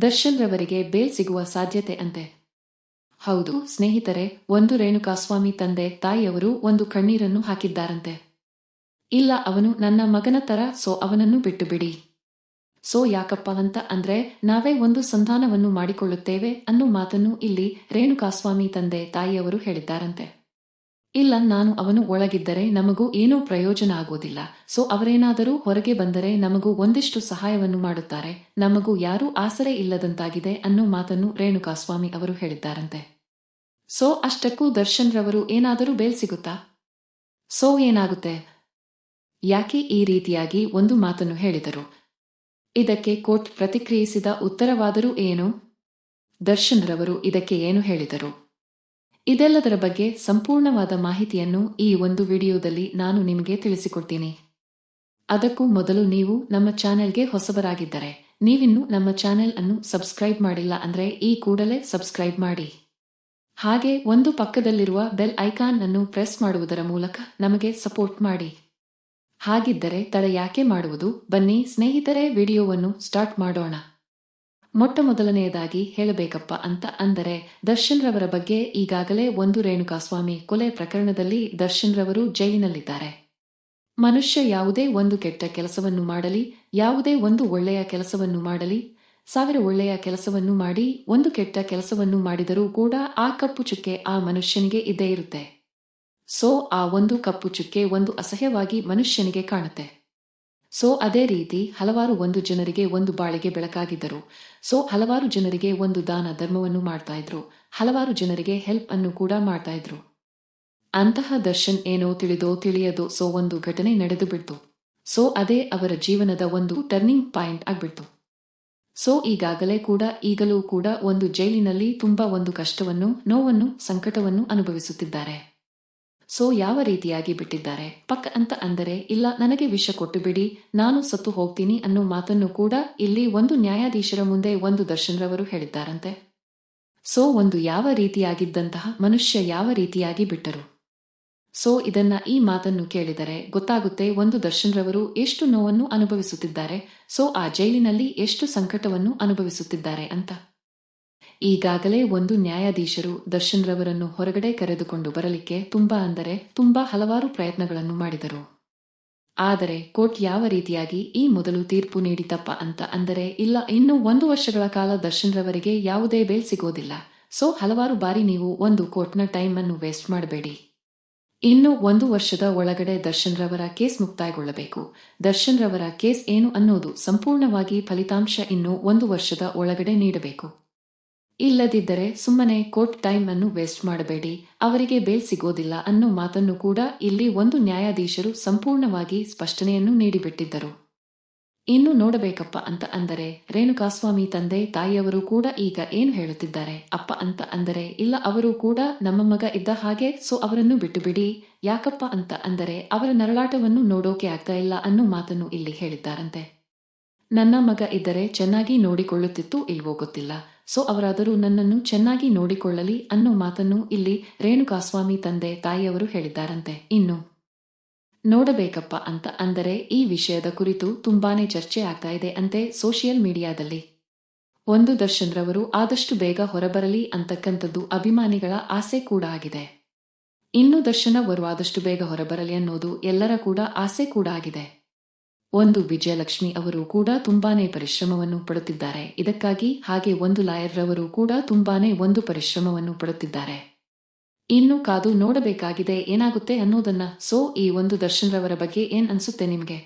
ದರ್ಶನ್ ರವರಿಗೆ ಬೇಲ್ ಸಿಗುವ ಸಾಧ್ಯತೆ ಅಂತೆ. ಹೌದು ಸ್ನೇಹಿತರೆ, ಒಂದು ರೇಣುಕಾಸ್ವಾಮಿ ತಂದೆ ತಾಯಿಯವರು ಒಂದು ಕಣ್ಣೀರನ್ನು ಹಾಕಿದ್ದಾರಂತೆ. ಇಲ್ಲ, ಅವನು ನನ್ನ ಮಗನ ತರ, ಸೊ ಅವನನ್ನು ಬಿಟ್ಟು ಬಿಡಿ. ಸೊ ಯಾಕಪ್ಪ ಅಂತ ಅಂದ್ರೆ ನಾವೇ ಒಂದು ಸಂಧಾನವನ್ನು ಮಾಡಿಕೊಳ್ಳುತ್ತೇವೆ ಅನ್ನೋ ಮಾತನ್ನು ಇಲ್ಲಿ ರೇಣುಕಾಸ್ವಾಮಿ ತಂದೆ ತಾಯಿಯವರು ಹೇಳಿದ್ದಾರಂತೆ. ಇಲ್ಲ, ನಾನು ಅವನು ಒಳಗಿದ್ದರೆ ನಮಗೂ ಏನೂ ಪ್ರಯೋಜನ ಆಗೋದಿಲ್ಲ. ಸೊ ಅವರೇನಾದರೂ ಹೊರಗೆ ಬಂದರೆ ನಮಗೂ ಒಂದಿಷ್ಟು ಸಹಾಯವನ್ನು ಮಾಡುತ್ತಾರೆ. ನಮಗೂ ಯಾರೂ ಆಸರೆ ಇಲ್ಲದಂತಾಗಿದೆ ಅನ್ನೋ ಮಾತನ್ನು ರೇಣುಕಾಸ್ವಾಮಿ ಅವರು ಹೇಳಿದ್ದಾರಂತೆ. ಸೊ ಅಷ್ಟಕ್ಕೂ ದರ್ಶನ್ ರವರು ಏನಾದರೂ ಬೇಲ್ ಸಿಗುತ್ತಾ? ಸೊ ಏನಾಗುತ್ತೆ? ಯಾಕೆ ಈ ರೀತಿಯಾಗಿ ಒಂದು ಮಾತನ್ನು ಹೇಳಿದರು? ಇದಕ್ಕೆ ಕೋರ್ಟ್ ಪ್ರತಿಕ್ರಿಯಿಸಿದ ಉತ್ತರವಾದರೂ ಏನು? ದರ್ಶನ್ ರವರು ಇದಕ್ಕೆ ಏನು ಹೇಳಿದರು? ಇದೆಲ್ಲದರ ಬಗ್ಗೆ ಸಂಪೂರ್ಣವಾದ ಮಾಹಿತಿಯನ್ನು ಈ ಒಂದು ವಿಡಿಯೋದಲ್ಲಿ ನಾನು ನಿಮಗೆ ತಿಳಿಸಿಕೊಡ್ತೀನಿ. ಅದಕ್ಕೂ ಮೊದಲು ನೀವು ನಮ್ಮ ಚಾನೆಲ್ಗೆ ಹೊಸಬರಾಗಿದ್ದರೆ, ನೀವಿನ್ನೂ ನಮ್ಮ ಚಾನೆಲ್ ಅನ್ನು ಸಬ್ಸ್ಕ್ರೈಬ್ ಮಾಡಿಲ್ಲ ಅಂದ್ರೆ ಈ ಕೂಡಲೇ ಸಬ್ಸ್ಕ್ರೈಬ್ ಮಾಡಿ. ಹಾಗೆ ಒಂದು ಪಕ್ಕದಲ್ಲಿರುವ ಬೆಲ್ ಐಕಾನ್ ಅನ್ನು ಪ್ರೆಸ್ ಮಾಡುವುದರ ಮೂಲಕ ನಮಗೆ ಸಪೋರ್ಟ್ ಮಾಡಿ. ಹಾಗಿದ್ದರೆ ತಡ ಯಾಕೆ ಮಾಡುವುದು, ಬನ್ನಿ ಸ್ನೇಹಿತರೆ ವಿಡಿಯೋವನ್ನು ಸ್ಟಾರ್ಟ್ ಮಾಡೋಣ. ಮೊಟ್ಟಮೊದಲನೆಯದಾಗಿ ಹೇಳಬೇಕಪ್ಪ ಅಂತ ಅಂದರೆ ದರ್ಶನ್ ರವರ ಬಗ್ಗೆ ಈಗಾಗಲೇ ಒಂದು ರೇಣುಕಾಸ್ವಾಮಿ ಕೊಲೆ ಪ್ರಕರಣದಲ್ಲಿ ದರ್ಶನ್ ರವರು ಜೈಲಿನಲ್ಲಿದ್ದಾರೆ. ಮನುಷ್ಯ ಯಾವುದೇ ಒಂದು ಕೆಟ್ಟ ಕೆಲಸವನ್ನು ಮಾಡಲಿ, ಯಾವುದೇ ಒಂದು ಒಳ್ಳೆಯ ಕೆಲಸವನ್ನು ಮಾಡಲಿ, 1000 ಒಳ್ಳೆಯ ಕೆಲಸವನ್ನು ಮಾಡಿ ಒಂದು ಕೆಟ್ಟ ಕೆಲಸವನ್ನು ಮಾಡಿದರೂ ಕೂಡ ಆ ಕಪ್ಪು ಚುಕ್ಕೆ ಆ ಮನುಷ್ಯನಿಗೆ ಇದ್ದೇ ಇರುತ್ತೆ. ಸೊ ಆ ಒಂದು ಕಪ್ಪು ಚುಕ್ಕೆ ಒಂದು ಅಸಹ್ಯವಾಗಿ ಮನುಷ್ಯನಿಗೆ ಕಾಣುತ್ತೆ. ಸೊ ಅದೇ ರೀತಿ ಹಲವಾರು ಒಂದು ಜನರಿಗೆ ಒಂದು ಬಾಳಿಗೆ ಬೆಳಕಾಗಿದ್ದರು. ಸೊ ಹಲವಾರು ಜನರಿಗೆ ಒಂದು ದಾನ ಧರ್ಮವನ್ನು ಮಾಡ್ತಾ ಇದ್ರು, ಹಲವಾರು ಜನರಿಗೆ ಹೆಲ್ಪ್ ಅನ್ನು ಕೂಡ ಮಾಡ್ತಾ ಇದ್ರು. ಅಂತಹ ದರ್ಶನ್ ಏನೋ ತಿಳಿದೋ ತಿಳಿಯದೋ ಸೊ ಒಂದು ಘಟನೆ ನಡೆದು ಬಿಡ್ತು. ಸೊ ಅದೇ ಅವರ ಜೀವನದ ಒಂದು ಟರ್ನಿಂಗ್ ಪಾಯಿಂಟ್ ಆಗ್ಬಿಡ್ತು. ಸೊ ಈಗಲೂ ಕೂಡ ಒಂದು ಜೈಲಿನಲ್ಲಿ ತುಂಬಾ ಒಂದು ಕಷ್ಟವನ್ನು, ನೋವನ್ನು, ಸಂಕಟವನ್ನು ಅನುಭವಿಸುತ್ತಿದ್ದಾರೆ. ಸೊ ಯಾವ ರೀತಿಯಾಗಿ ಬಿಟ್ಟಿದ್ದಾರೆ ಪಕ್ಕ ಅಂತ ಅಂದರೆ, ಇಲ್ಲ ನನಗೆ ವಿಷ ಕೊಟ್ಟು ಬಿಡಿ, ನಾನು ಸತ್ತು ಹೋಗ್ತೀನಿ ಅನ್ನೋ ಮಾತನ್ನು ಕೂಡ ಇಲ್ಲಿ ಒಂದು ನ್ಯಾಯಾಧೀಶರ ಮುಂದೆ ಒಂದು ದರ್ಶನ್ ರವರು ಹೇಳಿದ್ದಾರಂತೆ. ಸೊ ಒಂದು ಯಾವ ರೀತಿಯಾಗಿದ್ದಂತಹ ಮನುಷ್ಯ ಯಾವ ರೀತಿಯಾಗಿ ಬಿಟ್ಟರು. ಸೊ ಈ ಮಾತನ್ನು ಕೇಳಿದರೆ ಗೊತ್ತಾಗುತ್ತೆ ಒಂದು ದರ್ಶನ್ ರವರು ಎಷ್ಟು ನೋವನ್ನು ಅನುಭವಿಸುತ್ತಿದ್ದಾರೆ, ಸೊ ಆ ಜೈಲಿನಲ್ಲಿ ಎಷ್ಟು ಸಂಕಟವನ್ನು ಅನುಭವಿಸುತ್ತಿದ್ದಾರೆ ಅಂತ. ಈಗಾಗಲೇ ಒಂದು ನ್ಯಾಯಾಧೀಶರು ದರ್ಶನ್ ರವರನ್ನು ಹೊರಗಡೆ ಕರೆದುಕೊಂಡು ಬರಲಿಕ್ಕೆ ತುಂಬಾ ಹಲವಾರು ಪ್ರಯತ್ನಗಳನ್ನು ಮಾಡಿದರು. ಆದರೆ ಕೋರ್ಟ್ ಯಾವ ರೀತಿಯಾಗಿ ಈ ಮೊದಲು ತೀರ್ಪು ನೀಡಿತಪ್ಪ ಅಂತ ಅಂದರೆ, ಇಲ್ಲ ಇನ್ನು 1 ವರ್ಷಗಳ ಕಾಲ ದರ್ಶನ್ ರವರಿಗೆ ಯಾವುದೇ ಬೇಲ್ ಸಿಗೋದಿಲ್ಲ. ಸೊ ಹಲವಾರು ಬಾರಿ ನೀವು ಒಂದು ಕೋರ್ಟ್ನ ಟೈಮ್ ಅನ್ನು ವೇಸ್ಟ್ ಮಾಡಬೇಡಿ. ಇನ್ನು 1 ವರ್ಷದ ಒಳಗಡೆ ದರ್ಶನ್ ರವರ ಕೇಸ್ ಮುಕ್ತಾಯಗೊಳ್ಳಬೇಕು. ದರ್ಶನ್ ರವರ ಕೇಸ್ ಏನು ಅನ್ನೋದು ಸಂಪೂರ್ಣವಾಗಿ ಫಲಿತಾಂಶ ಇನ್ನು 1 ವರ್ಷದ ಒಳಗಡೆ ನೀಡಬೇಕು. ಇಲ್ಲದಿದ್ದರೆ ಸುಮ್ಮನೆ ಕೋರ್ಟ್ ಟೈಮ್ ಅನ್ನು ವೇಸ್ಟ್ ಮಾಡಬೇಡಿ, ಅವರಿಗೆ ಬೇಲ್ ಸಿಗೋದಿಲ್ಲ ಅನ್ನೋ ಮಾತನ್ನು ಕೂಡ ಇಲ್ಲಿ ಒಂದು ನ್ಯಾಯಾಧೀಶರು ಸಂಪೂರ್ಣವಾಗಿ ಸ್ಪಷ್ಟನೆಯನ್ನು ನೀಡಿಬಿಟ್ಟಿದ್ದರು. ಇನ್ನು ನೋಡಬೇಕಪ್ಪ ಅಂತ ಅಂದರೆ ರೇಣುಕಾಸ್ವಾಮಿ ತಂದೆ ತಾಯಿಯವರು ಕೂಡ ಈಗ ಏನು ಹೇಳುತ್ತಿದ್ದಾರೆ ಅಪ್ಪ ಅಂತ ಅಂದರೆ, ಇಲ್ಲ ಅವರು ಕೂಡ ನಮ್ಮ ಮಗ ಇದ್ದ ಹಾಗೆ, ಸೊ ಅವರನ್ನು ಬಿಟ್ಟು ಬಿಡಿ. ಯಾಕಪ್ಪ ಅಂತ ಅಂದರೆ ಅವರ ನರಳಾಟವನ್ನು ನೋಡೋಕೆ ಆಗ್ತಾ ಇಲ್ಲ ಅನ್ನೋ ಮಾತನ್ನು ಇಲ್ಲಿ ಹೇಳಿದ್ದಾರಂತೆ. ನನ್ನ ಮಗ ಇದ್ದರೆ ಚೆನ್ನಾಗಿ ನೋಡಿಕೊಳ್ಳುತ್ತಿತ್ತು ಇಲ್ವೋ ಗೊತ್ತಿಲ್ಲ, ಸೊ ಅವರಾದರೂ ನನ್ನನ್ನು ಚೆನ್ನಾಗಿ ನೋಡಿಕೊಳ್ಳಲಿ ಅನ್ನೋ ಮಾತನ್ನು ಇಲ್ಲಿ ರೇಣುಕಾಸ್ವಾಮಿ ತಂದೆ ತಾಯಿಯವರು ಹೇಳಿದ್ದಾರಂತೆ. ಇನ್ನು ನೋಡಬೇಕಪ್ಪ ಅಂತ ಅಂದರೆ ಈ ವಿಷಯದ ಕುರಿತು ತುಂಬಾನೇ ಚರ್ಚೆ ಆಗ್ತಾ ಇದೆ ಅಂತೆ ಸೋಷಿಯಲ್ ಮೀಡಿಯಾದಲ್ಲಿ. ಒಂದು ದರ್ಶನ್ ರವರು ಆದಷ್ಟು ಬೇಗ ಹೊರಬರಲಿ ಅಂತಕ್ಕಂಥದ್ದು ಅಭಿಮಾನಿಗಳ ಆಸೆ ಕೂಡ ಆಗಿದೆ. ಇನ್ನು ದರ್ಶನ್ ಅವರು ಆದಷ್ಟು ಬೇಗ ಹೊರಬರಲಿ ಅನ್ನೋದು ಎಲ್ಲರ ಕೂಡ ಆಸೆ ಕೂಡ ಆಗಿದೆ. ಒಂದು ವಿಜಯಲಕ್ಷ್ಮಿ ಅವರು ಕೂಡ ತುಂಬಾನೇ ಪರಿಶ್ರಮವನ್ನು ಪಡುತ್ತಿದ್ದಾರೆ ಇದಕ್ಕಾಗಿ, ಹಾಗೆ ಒಂದು ಲಾಯರ್ ರವರು ಕೂಡ ತುಂಬಾನೇ ಒಂದು ಪರಿಶ್ರಮವನ್ನು ಪಡುತ್ತಿದ್ದಾರೆ. ಇನ್ನು ಕಾದು ನೋಡಬೇಕಾಗಿದೆ ಏನಾಗುತ್ತೆ ಅನ್ನೋದನ್ನ. ಸೊ ಈ ಒಂದು ದರ್ಶನ್ ರವರ ಬಗ್ಗೆ ಏನ್ ಅನ್ಸುತ್ತೆ ನಿಮ್ಗೆ?